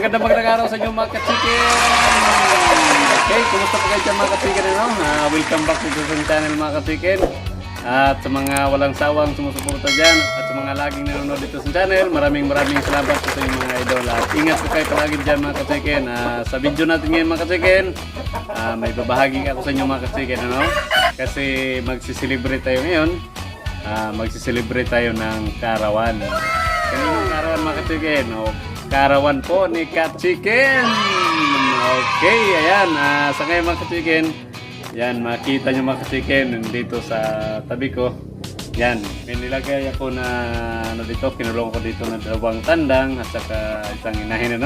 magandang araw sa inyo mga ka-chicken. Okay, kumusta po kayo dyan mga ka-chicken? Welcome back to the channel mga ka-chicken. At sa mga walang sawang sumusuporta dyan at sa mga laging nanonood dito sa channel, maraming salamat po sa inyo mga idol. At ingat po kayo palagi dyan mga ka-chicken. Sa video natin ngayon mga ka-chicken, may babahagi ako sa inyo mga ka-chicken. Kasi magsiselebrate tayo ngayon. Magsiselebrate tayo ng Karawan. Kaninong Karawan mga ka-chicken? Karawan po ni Ka-Chicken. Okay, ayan. Sa ngayon mga ka-chicken, yan, makita nyo mga ka-chicken dito sa tabi ko. Yan, may nilagay ako na dito, kinulong ko dito na dalawang tandang at saka isang inahin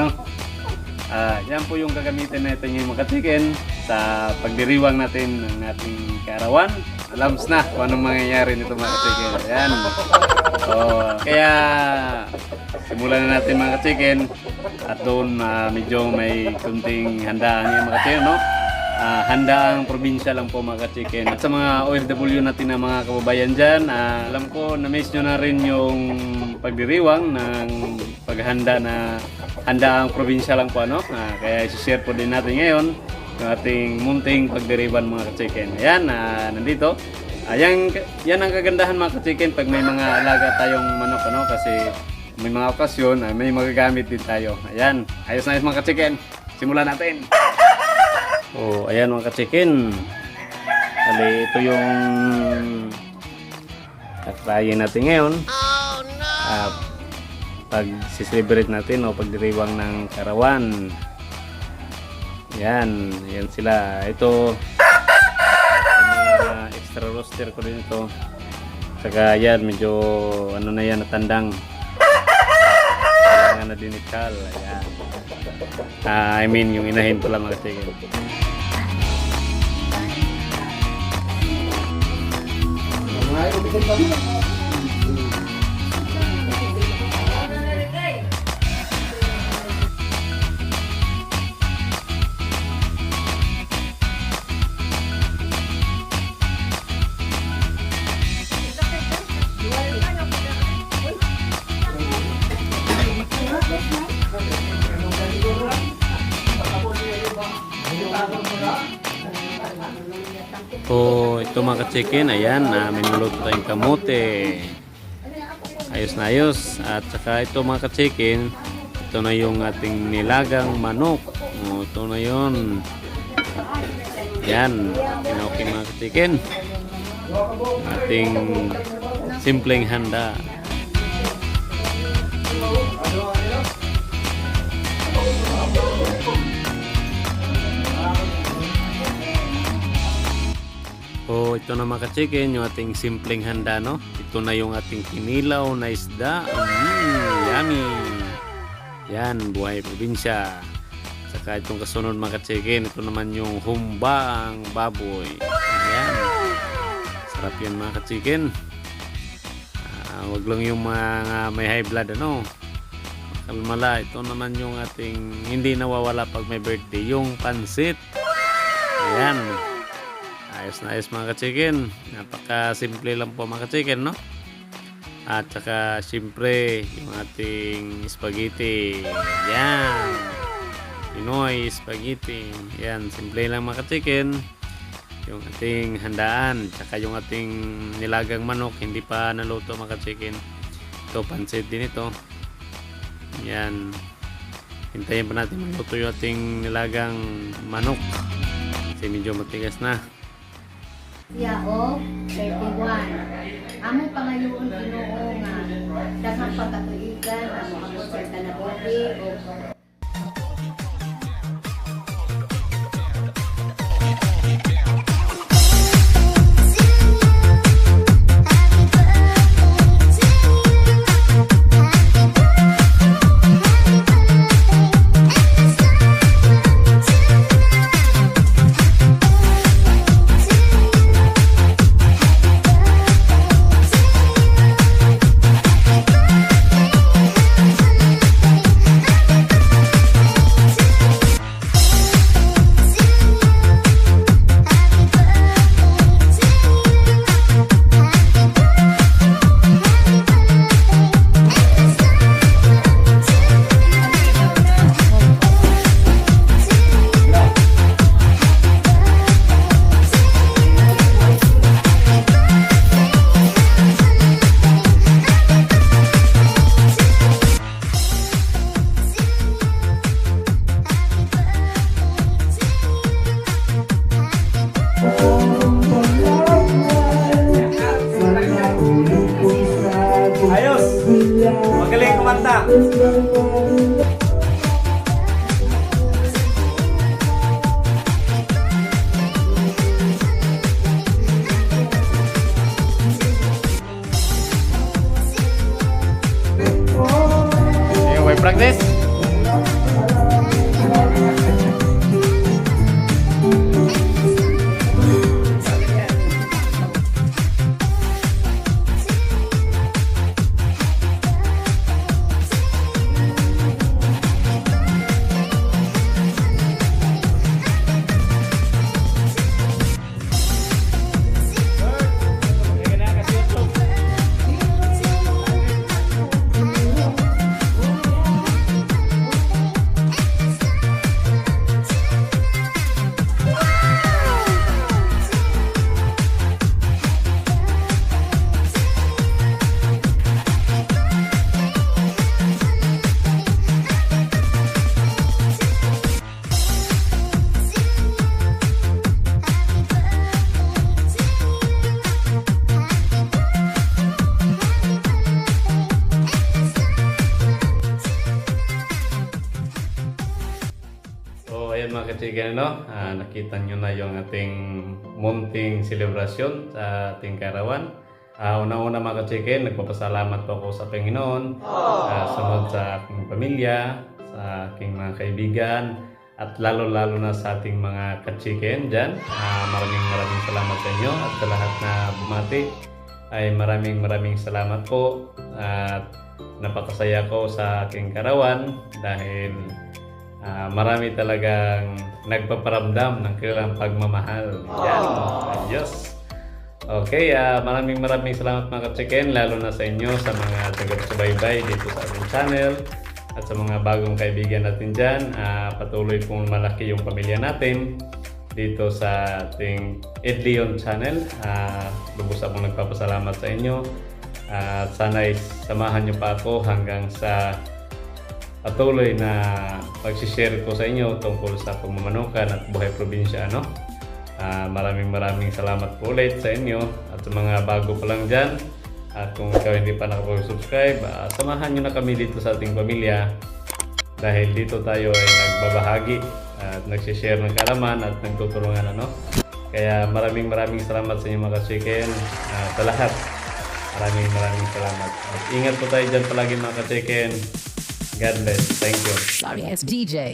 yan po yung gagamitin natin yung mga ka-chicken sa pagdiriwang natin ng ating Karawan. Alams na kung anong mangyayari nito mga ka-chicken. Ayan. Kaya simulan na natin mga ka-chicken. At doon medyo may kunting handaan yung mga ka-chicken, handaang probinsya lang po mga ka-chicken. At sa mga OFW natin na mga kababayan dyan, alam ko na-miss nyo na rin yung pagdiriwang ng paghanda na handaang probinsya lang po. Kaya isi-share po din natin ngayon yung ating munting pagdiriwan mga ka-chicken. Ayan, nandito. Yan ang kagandahan mga ka-chicken pag may mga alaga tayong manok, kasi may mga okasyon, may magagamit din tayo. Ayan, ayos na mga ka-chicken. Simulan natin. Ayan mga ka-chicken. Ito yung tatrayin natin ngayon. Pag-celebrate natin o pagdiriwang ng Karawan. Yan sila. Ito extra roster ko din ito. Saka yan medyo na yan, natandang. Kailangan na dinikal. Ayan. I mean yung inahin pala mga chicken. Ito mga ka-chicken, ayan, minuluto tayong kamote. Ayos na ayos. At saka ito mga ka-chicken, ito na yung ating nilagang manok. Ito na yun. Yan, okay mga ka-chicken. Ating simpleng handa. Ito na mga ka-chicken, yung ating simpleng handa, Ito na yung ating kinilaw na isda. Yummy! Yan, buhay probinsya. Saka itong kasunod mga ka-chicken, ito naman yung humbang baboy. Ayan. Sarap yan mga ka-chicken. Wag lang yung mga may high blood, Kalmala, ito naman yung ating hindi nawawala pag may birthday, yung pansit. Ayan. Ayos na ayos mga ka-chicken. Napaka-simple lang po mga ka-chicken, At saka siyempre yung ating spaghetti. Yan. Pinoy spaghetti. Yan, simple lang mga ka-chicken. Yung ating handaan. Saka yung ating nilagang manok. Hindi pa naluto mga ka-chicken. Ito, pansit din ito. Yan. Hintayin pa natin maluto yung ating nilagang manok. Kasi medyo matigas na. Yao, 31. Among pangayoon Ginoo nga daghang pagkatuigan amo ako sa kanabuhi o You will practice? So, ayan mga kachigan, no? Nakita nyo na yung ating munting selebrasyon sa ating karawan. Una-una mga kachigan, nagpapasalamat po ako sa Panginoon, sunod sa aking pamilya, sa aking mga kaibigan, at lalo-lalo na sa ating mga kachigan dyan. Maraming salamat sa inyo at sa lahat na bumati ay maraming salamat po. At napakasaya ko sa aking karawan dahil marami talagang nagpaparamdam ng kanilang pagmamahal. Yan, Diyos. Okay, maraming salamat mga kachiken, lalo na sa inyo, sa mga tagapagsubaybay dito sa ating channel at sa mga bagong kaibigan natin dyan. Patuloy pong malaki yung pamilya natin dito sa ating Ed Leon channel. Lubos akong nagpapasalamat sa inyo. Sana'y samahan niyo pa ako hanggang sa patuloy na pag-share ko sa inyo tungkol sa pamamanukan at buhay probinsya. Maraming salamat po ulit sa inyo at sa mga bago pa lang dyan. At kung ikaw hindi pa nakapag-subscribe, samahan nyo na kami dito sa ating pamilya dahil dito tayo ay nagbabahagi at nagsishare ng kaalaman at nagtutulungan. Kaya maraming salamat sa inyo mga ka-chicken. Sa lahat, maraming salamat. At ingat po tayo dyan palagi mga ka-chicken. God bless. Thank you. Sorry, it's DJ.